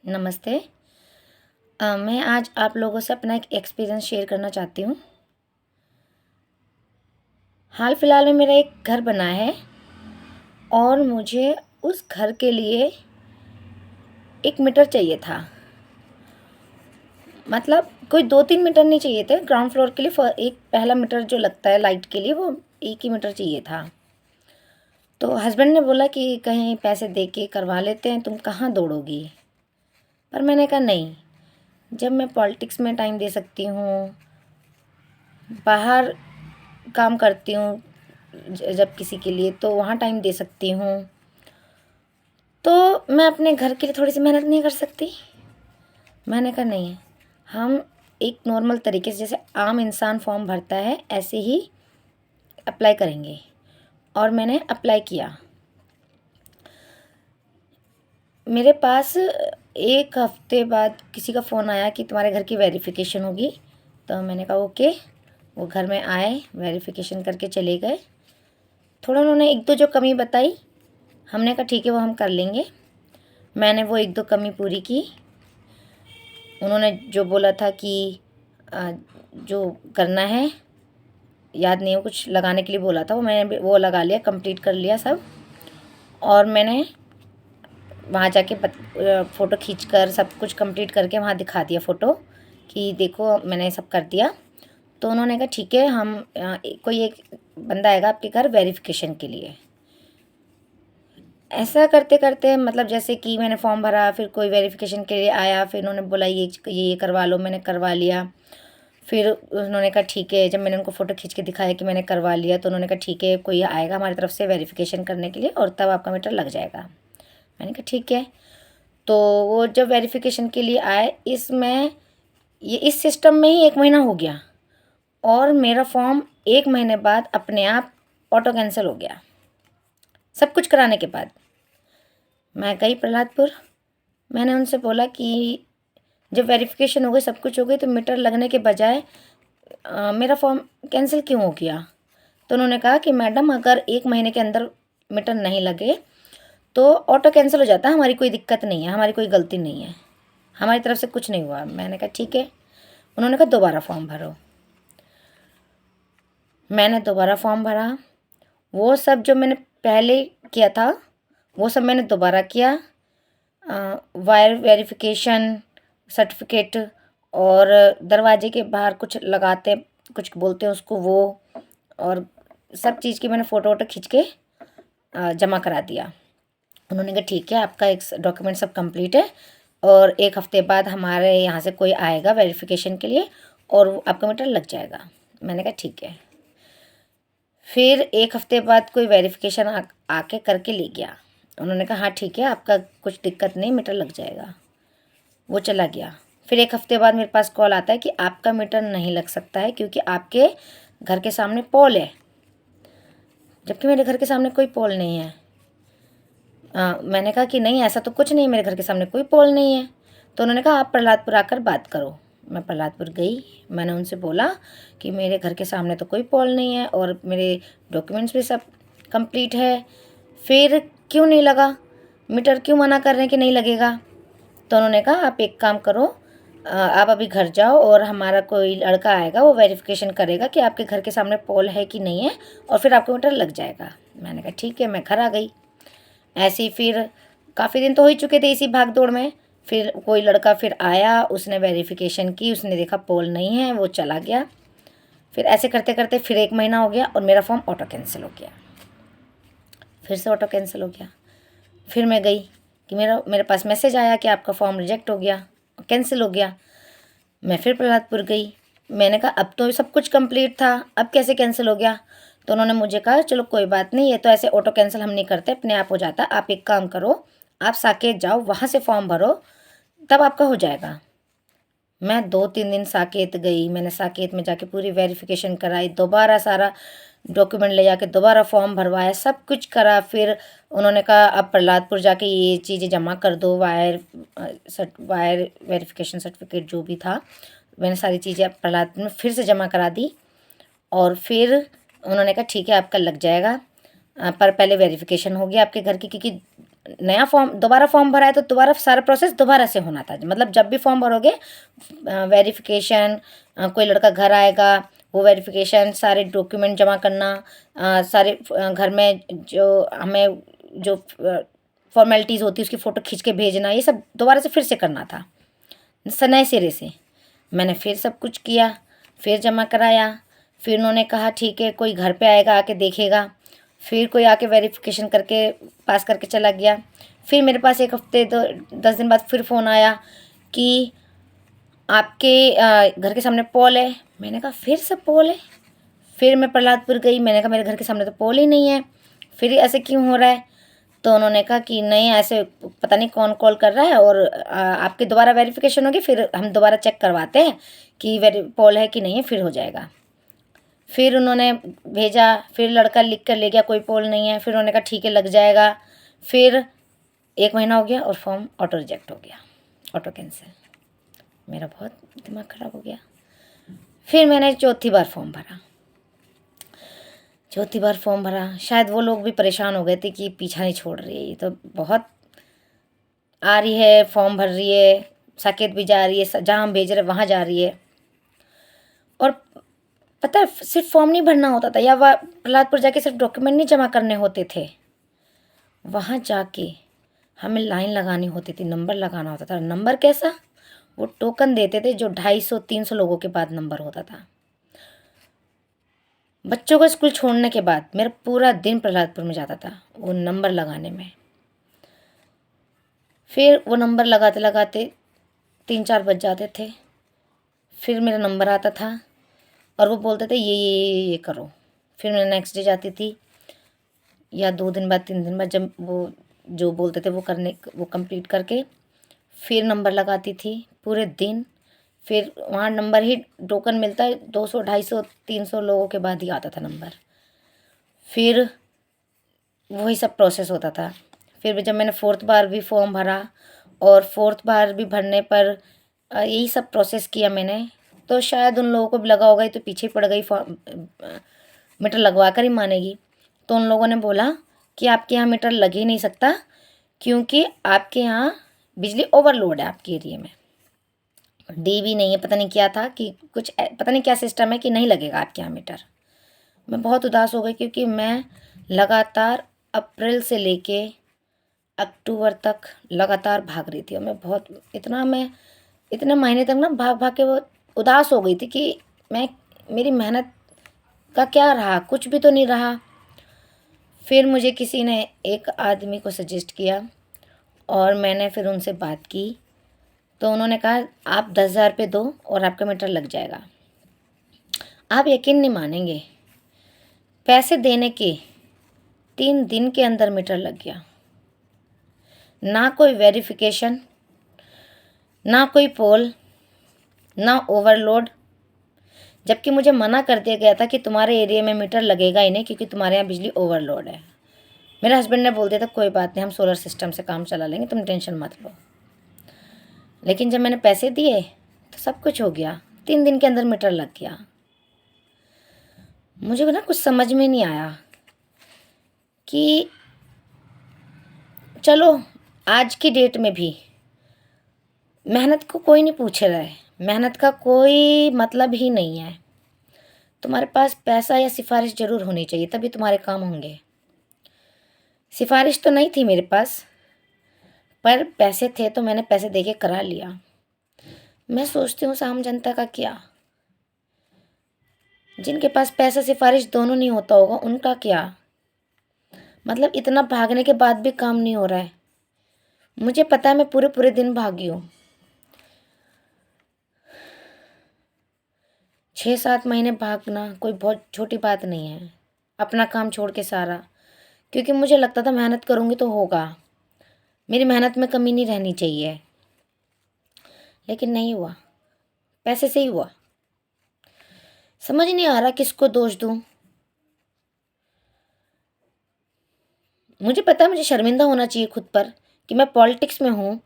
नमस्ते। मैं आज आप लोगों से अपना एक एक्सपीरियंस शेयर करना चाहती हूँ। हाल फिलहाल में मेरा एक घर बना है और मुझे उस घर के लिए एक मीटर चाहिए था। मतलब कोई 2-3 मीटर नहीं चाहिए थे, ग्राउंड फ्लोर के लिए एक पहला मीटर जो लगता है लाइट के लिए वो एक ही मीटर चाहिए था। तो हस्बैंड ने बोला कि कहीं पैसे दे के करवा लेते हैं, तुम कहाँ दौड़ोगी? पर मैंने कहा नहीं, जब मैं पॉलिटिक्स में टाइम दे सकती हूँ, बाहर काम करती हूँ जब किसी के लिए, तो वहाँ टाइम दे सकती हूँ, तो मैं अपने घर के लिए थोड़ी सी मेहनत नहीं कर सकती? मैंने कहा नहीं, हम एक नॉर्मल तरीके से जैसे आम इंसान फॉर्म भरता है ऐसे ही अप्लाई करेंगे। और मैंने अप्लाई किया। मेरे पास एक हफ्ते बाद किसी का फ़ोन आया कि तुम्हारे घर की वेरिफिकेशन होगी। तो मैंने कहा ओके। वो घर में आए, वेरिफिकेशन करके चले गए। थोड़ा उन्होंने एक दो जो कमी बताई, हमने कहा ठीक है वो हम कर लेंगे। मैंने वो एक दो कमी पूरी की। उन्होंने जो बोला था कि जो करना है, याद नहीं है, कुछ लगाने के लिए बोला था, वो मैंने वो लगा लिया, कंप्लीट कर लिया सब। और मैंने वहाँ जाके फ़ोटो खींचकर सब कुछ कंप्लीट करके वहाँ दिखा दिया फ़ोटो कि देखो मैंने सब कर दिया। तो उन्होंने कहा ठीक है, हम कोई एक बंदा आएगा आपके घर वेरिफिकेशन के लिए। ऐसा करते करते मतलब जैसे कि मैंने फॉर्म भरा, फिर कोई वेरिफिकेशन के लिए आया, फिर उन्होंने बोला ये करवा लो, मैंने करवा लिया। फिर उन्होंने कहा ठीक है, जब मैंने उनको फ़ोटो खींच के दिखाया कि मैंने करवा लिया, तो उन्होंने कहा ठीक है, कोई आएगा हमारी तरफ से वेरिफिकेशन करने के लिए और तब आपका मीटर लग जाएगा। मैंने कहा ठीक है। तो वो जब वेरिफिकेशन के लिए आए, इस सिस्टम में ही 1 महीना हो गया और मेरा फॉर्म 1 महीने बाद अपने आप ऑटो कैंसिल हो गया, सब कुछ कराने के बाद। मैं गई प्रहलादपुर, मैंने उनसे बोला कि जब वेरिफिकेशन हो गई, सब कुछ हो गई, तो मीटर लगने के बजाय मेरा फॉर्म कैंसिल क्यों हो गया? तो उन्होंने कहा कि मैडम अगर 1 महीने के अंदर मीटर नहीं लगे तो ऑटो कैंसिल हो जाता है, हमारी कोई दिक्कत नहीं है, हमारी कोई गलती नहीं है, हमारी तरफ से कुछ नहीं हुआ। मैंने कहा ठीक है। उन्होंने कहा दोबारा फॉर्म भरो। मैंने दोबारा फॉर्म भरा, वो सब जो मैंने पहले किया था वो सब मैंने दोबारा किया। वायर वेरिफिकेशन सर्टिफिकेट और दरवाजे के बाहर कुछ लगाते, कुछ बोलते हैं उसको, वो और सब चीज़ की मैंने फ़ोटो वोटो खींच के जमा करा दिया। उन्होंने कहा ठीक है, आपका एक डॉक्यूमेंट सब कंप्लीट है और 1 हफ्ते बाद हमारे यहाँ से कोई आएगा वेरिफिकेशन के लिए और आपका मीटर लग जाएगा। मैंने कहा ठीक है। फिर 1 हफ्ते बाद कोई वेरिफिकेशन आके करके ले गया। उन्होंने कहा हाँ ठीक है, आपका कुछ दिक्कत नहीं, मीटर लग जाएगा। वो चला गया। फिर 1 हफ्ते बाद मेरे पास कॉल आता है कि आपका मीटर नहीं लग सकता है क्योंकि आपके घर के सामने पोल है, जबकि मेरे घर के सामने कोई पोल नहीं है। मैंने कहा कि नहीं, ऐसा तो कुछ नहीं, मेरे घर के सामने कोई पोल नहीं है। तो उन्होंने कहा आप प्रहलादपुर आकर बात करो। मैं प्रहलादपुर गई, मैंने उनसे बोला कि मेरे घर के सामने तो कोई पोल नहीं है और मेरे डॉक्यूमेंट्स भी सब कंप्लीट है, फिर क्यों नहीं लगा? मीटर क्यों मना कर रहे हैं कि नहीं लगेगा? तो उन्होंने कहा आप एक काम करो, आप अभी घर जाओ और हमारा कोई लड़का आएगा, वो वेरिफिकेशन करेगा कि आपके घर के सामने पोल है कि नहीं है और फिर आपको मीटर लग जाएगा। मैंने कहा ठीक है, मैं घर आ गई। ऐसे ही फिर काफ़ी दिन तो हो ही चुके थे इसी भाग दौड़ में। फिर कोई लड़का फिर आया, उसने वेरिफिकेशन की, उसने देखा पोल नहीं है, वो चला गया। फिर ऐसे करते करते फिर 1 महीना हो गया और मेरा फॉर्म ऑटो कैंसिल हो गया। फिर से ऑटो कैंसिल हो गया। फिर मैं गई कि मेरे पास मैसेज आया कि आपका फॉर्म रिजेक्ट हो गया, कैंसिल हो गया। मैं फिर प्रहलादपुर गई, मैंने कहा अब तो सब कुछ कंप्लीट था, अब कैसे कैंसिल हो गया? तो उन्होंने मुझे कहा चलो कोई बात नहीं, ये तो ऐसे ऑटो कैंसिल हम नहीं करते, अपने आप हो जाता है, आप एक काम करो, आप साकेत जाओ, वहाँ से फॉर्म भरो, तब आपका हो जाएगा। मैं 2-3 दिन साकेत गई, मैंने साकेत में जाके पूरी वेरिफिकेशन कराई, दोबारा सारा डॉक्यूमेंट ले जाके दोबारा फॉर्म भरवाया, सब कुछ करा। फिर उन्होंने कहा अब प्रहलादपुर जाके ये चीज़ें जमा कर दो, वायर वेरिफिकेशन सर्टिफिकेट जो भी था, मैंने सारी चीज़ें अब प्रहलादपुर में फिर से जमा करा दी। और फिर उन्होंने कहा ठीक है आपका लग जाएगा, पर पहले वेरिफिकेशन होगी आपके घर की, क्योंकि नया फॉर्म दोबारा फॉर्म भरा है तो दोबारा सारा प्रोसेस दोबारा से होना था। मतलब जब भी फॉर्म भरोगे वेरिफिकेशन, कोई लड़का घर आएगा, वो वेरिफिकेशन, सारे डॉक्यूमेंट जमा करना, सारे घर में जो हमें जो फॉर्मेलिटीज़ होती है उसकी फ़ोटो खींच के भेजना, ये सब दोबारा से फिर से करना था नए सिरे से। मैंने फिर सब कुछ किया, फिर जमा कराया। फिर उन्होंने कहा ठीक है कोई घर पे आएगा, आके देखेगा। फिर कोई आके वेरिफिकेशन करके पास करके चला गया। फिर मेरे पास 1 हफ्ते 10 दिन बाद फिर फ़ोन आया कि आपके घर के सामने पोल है। मैंने कहा फिर से पोल है? फिर मैं प्रहलादपुर गई, मैंने कहा मेरे घर के सामने तो पोल ही नहीं है, फिर ऐसे क्यों हो रहा है? तो उन्होंने कहा कि नहीं ऐसे पता नहीं कौन कॉल कर रहा है, और आपकी दोबारा वेरिफिकेशन होगी, फिर हम दोबारा चेक करवाते हैं कि पोल है कि नहीं है, फिर हो जाएगा। फिर उन्होंने भेजा, फिर लड़का लिख कर ले गया कोई पोल नहीं है। फिर उन्होंने कहा ठीक है लग जाएगा। फिर 1 महीना हो गया और फॉर्म ऑटो रिजेक्ट हो गया, ऑटो कैंसिल। मेरा बहुत दिमाग ख़राब हो गया। फिर मैंने चौथी बार फॉर्म भरा। शायद वो लोग भी परेशान हो गए थे कि पीछा नहीं छोड़ रही है, ये तो बहुत आ रही है, फॉर्म भर रही है, साकेत भी जा रही है, जहाँ हम भेज रहे वहाँ जा रही है। और पता है सिर्फ फॉर्म नहीं भरना होता था, या वह प्रहलादपुर जाके सिर्फ डॉक्यूमेंट नहीं जमा करने होते थे, वहाँ जाके हमें लाइन लगानी होती थी, नंबर लगाना होता था। नंबर कैसा? वो टोकन देते थे जो 250-300 लोगों के बाद नंबर होता था। बच्चों को स्कूल छोड़ने के बाद मेरा पूरा दिन प्रहलादपुर में जाता था वो नंबर लगाने में। फिर वो नंबर लगाते लगाते 3-4 बज जाते थे। फिर मेरा नंबर आता था और वो बोलते थे ये करो। फिर मैं नेक्स्ट डे जाती थी, या 2 दिन बाद 3 दिन बाद, जब वो जो बोलते थे वो कंप्लीट करके फिर नंबर लगाती थी पूरे दिन। फिर वहाँ नंबर ही टोकन मिलता है, 200 250 300 लोगों के बाद ही आता था नंबर। फिर वही सब प्रोसेस होता था। फिर जब मैंने 4th बार भी फॉर्म भरा, और 4th बार भी भरने पर यही सब प्रोसेस किया मैंने, तो शायद उन लोगों को भी लगा होगा ये तो पीछे ही पड़ गई, फॉर्म मीटर लगवा कर ही मानेगी। तो उन लोगों ने बोला कि आपके यहाँ मीटर लग ही नहीं सकता, क्योंकि आपके यहाँ बिजली ओवरलोड है आपके एरिया में, डीबी नहीं है, पता नहीं क्या था कि कुछ पता नहीं क्या सिस्टम है कि नहीं लगेगा आपके यहाँ मीटर। मैं बहुत उदास हो गई, क्योंकि मैं लगातार अप्रैल से लेके अक्टूबर तक लगातार भाग रही थी, और मैं इतने महीने तक ना भाग भाग के वो उदास हो गई थी कि मेरी मेहनत का क्या रहा, कुछ भी तो नहीं रहा। फिर मुझे किसी ने एक आदमी को सजेस्ट किया, और मैंने फिर उनसे बात की, तो उन्होंने कहा आप 10,000 रुपये दो और आपका मीटर लग जाएगा। आप यकीन नहीं मानेंगे, पैसे देने के 3 दिन के अंदर मीटर लग गया। ना कोई वेरिफिकेशन, ना कोई पोल, ना ओवरलोड। जबकि मुझे मना कर दिया गया था कि तुम्हारे एरिया में मीटर लगेगा ही नहीं, क्योंकि तुम्हारे यहाँ बिजली ओवरलोड है। मेरे हस्बैंड ने बोल दिया था कोई बात नहीं, हम सोलर सिस्टम से काम चला लेंगे, तुम टेंशन मत लो। लेकिन जब मैंने पैसे दिए तो सब कुछ हो गया, 3 दिन के अंदर मीटर लग गया। मुझे ना कुछ समझ में नहीं आया कि चलो आज की डेट में भी मेहनत को कोई नहीं पूछ रहा है, मेहनत का कोई मतलब ही नहीं है। तुम्हारे पास पैसा या सिफारिश ज़रूर होनी चाहिए, तभी तुम्हारे काम होंगे। सिफारिश तो नहीं थी मेरे पास, पर पैसे थे तो मैंने पैसे देके करा लिया। मैं सोचती हूँ आम जनता का क्या, जिनके पास पैसा सिफारिश दोनों नहीं होता होगा उनका क्या? मतलब इतना भागने के बाद भी काम नहीं हो रहा है। मुझे पता है मैं पूरे पूरे दिन भागी हूँ, 6-7 महीने भागना कोई बहुत छोटी बात नहीं है, अपना काम छोड़ के सारा। क्योंकि मुझे लगता था मेहनत करूँगी तो होगा, मेरी मेहनत में कमी नहीं रहनी चाहिए, लेकिन नहीं हुआ, पैसे से ही हुआ। समझ नहीं आ रहा किसको दोष दूँ। मुझे पता है मुझे शर्मिंदा होना चाहिए खुद पर कि मैं पॉलिटिक्स में हूँ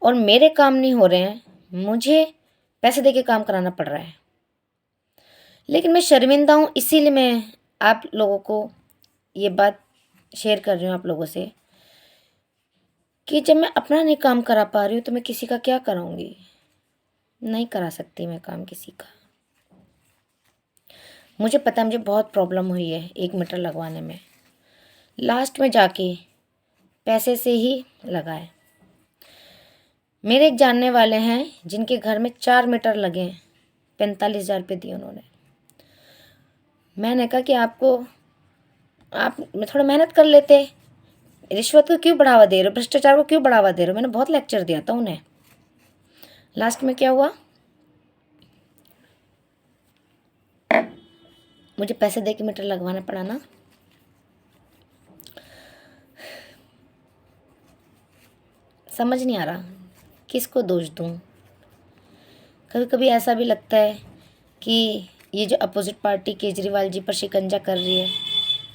और मेरे काम नहीं हो रहे हैं, मुझे पैसे दे के काम कराना पड़ रहा है। लेकिन मैं शर्मिंदा हूँ, इसीलिए मैं आप लोगों को ये बात शेयर कर रही हूँ आप लोगों से कि जब मैं अपना नहीं काम करा पा रही हूँ तो मैं किसी का क्या कराऊंगी। नहीं करा सकती मैं काम किसी का। मुझे पता है मुझे बहुत प्रॉब्लम हुई है 1 मीटर लगवाने में। लास्ट में जाके पैसे से ही लगाए। मेरे एक जानने वाले हैं जिनके घर में 4 मीटर लगे हैं, 45,000 रुपये दिए उन्होंने। मैंने कहा कि आप थोड़ा मेहनत कर लेते, रिश्वत को क्यों बढ़ावा दे रहे हो, भ्रष्टाचार को क्यों बढ़ावा दे रहे हो। मैंने बहुत लेक्चर दिया था उन्हें। लास्ट में क्या हुआ, मुझे पैसे दे के मीटर लगवाना पड़ा ना। समझ नहीं आ रहा किसको दोष दूँ। कभी कभी ऐसा भी लगता है कि ये जो अपोजिट पार्टी केजरीवाल जी पर शिकंजा कर रही है,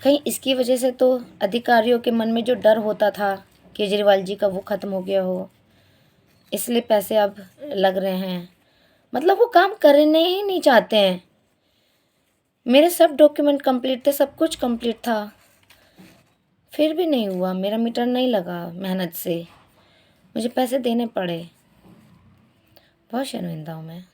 कहीं इसकी वजह से तो अधिकारियों के मन में जो डर होता था केजरीवाल जी का वो ख़त्म हो गया हो, इसलिए पैसे अब लग रहे हैं। मतलब वो काम करने ही नहीं चाहते हैं। मेरे सब डॉक्यूमेंट कंप्लीट थे, सब कुछ कंप्लीट था, फिर भी नहीं हुआ, मेरा मीटर नहीं लगा। मेहनत से मुझे पैसे देने पड़े। बहुत शर्मिंदा हूँ मैं।